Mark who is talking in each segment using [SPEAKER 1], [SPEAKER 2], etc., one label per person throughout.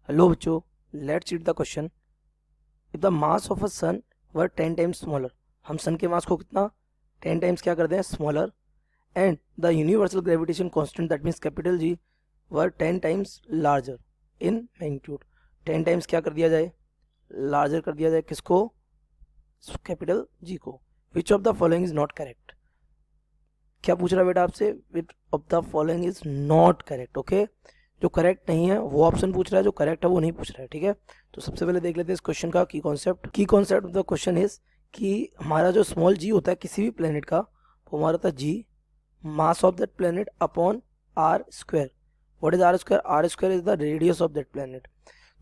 [SPEAKER 1] Hello बच्चों, let's read the question. If the mass of a sun were 10 times smaller, हम sun के मास को कितना 10 टाइम्स क्या कर दें smaller, and the universal gravitation constant that means capital G were 10 times larger in magnitude. 10 times क्या कर दिया जाए, लार्जर कर दिया जाए किसको, कैपिटल जी को। Which of the following is not correct, क्या पूछ रहा है बेटा आपसे, which of the following is not correct. Okay, जो करेक्ट नहीं है वो ऑप्शन पूछ रहा है, जो करेक्ट है वो नहीं पूछ रहा है। ठीक है, तो सबसे पहले देख लेते हैं इस क्वेश्चन का की कॉन्सेप्ट। की concept of the question is कि हमारा जो स्मॉल जी होता है किसी भी प्लेनेट का, वो हमारा था G mass of that planet upon R square. What is R square, R square is the radius of that planet.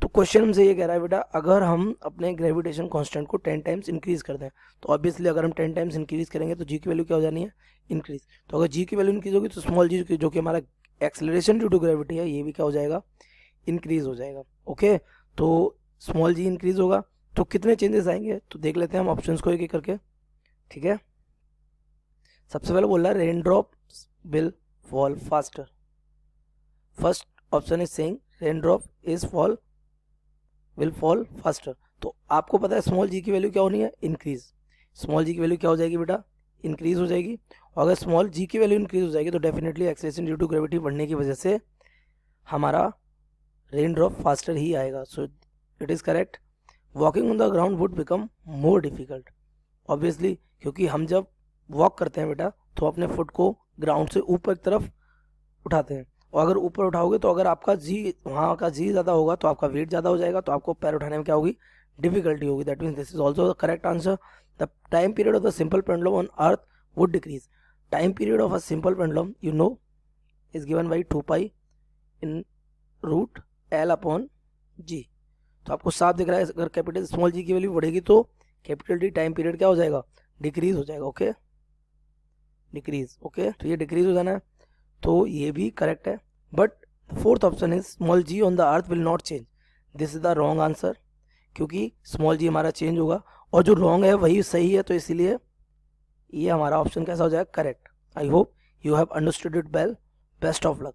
[SPEAKER 1] तो क्वेश्चन हमसे ये कह रहा है बेटा, अगर हम अपने ग्रेविटेशन कांस्टेंट को 10 टाइम्स इंक्रीज कर दें, तो ऑब्वियसली अगर हम 10 टाइम्स इंक्रीज करेंगे तो जी की वैल्यू क्या हो जानी है, इंक्रीज। तो अगर जी की वैल्यू इंक्रीज होगी तो स्मॉल जी जो कि हमारा एक्सेलरेशन ड्यू टू ग्रेविटी है, ये भी क्या हो जाएगा, इंक्रीज हो जाएगा। ओके, तो स्मॉल जी इंक्रीज होगा तो कितने चेंजेस आएंगे, तो देख लेते हैं हम ऑप्शंस को एक एक करके। ठीक है, सबसे पहले बोल रहा है rain drop will fall faster. First option is saying rain drop is fall will fall faster. तो आपको पता है स्मॉल जी की वैल्यू क्या होनी है, इंक्रीज। स्मॉल जी की वैल्यू क्या हो जाएगी बेटा, इंक्रीज हो जाएगी। और अगर स्मॉल जी की वैल्यू इंक्रीज हो जाएगी तो definitely acceleration due to gravity बढ़ने की वजह से हमारा रेन ड्रॉप फास्टर ही आएगा। So it is correct. Walking on the ground would become more difficult, obviously, क्योंकि हम जब वॉक करते हैं बेटा तो अपने फुट को ग्राउंड से ऊपर की तरफ उठाते हैं, और अगर ऊपर उठाओगे तो अगर आपका जी वहाँ का जी ज़्यादा होगा तो आपका वेट ज़्यादा हो जाएगा, तो आपको पैर उठाने में क्या होगी, डिफिकल्टी होगी। That means this is also the correct answer. The time period of the simple pendulum on earth would decrease. Time period of a simple pendulum you know is given by 2 pi in root L upon G. तो आपको साफ दिख रहा है, अगर capital small जी की value बढ़ेगी तो कैपिटल डी टाइम पीरियड क्या हो जाएगा, डिक्रीज हो जाएगा। Okay, decrease. ओके, तो ये डिक्रीज हो जाना है, तो ये भी करेक्ट है। But fourth option is small g on the earth will not change. This is the wrong answer, क्योंकि स्मॉल जी हमारा चेंज होगा और जो रॉन्ग है वही सही है, तो इसीलिए ये हमारा ऑप्शन कैसा हो जाएगा, correct. I hope you have understood it well. Best of luck.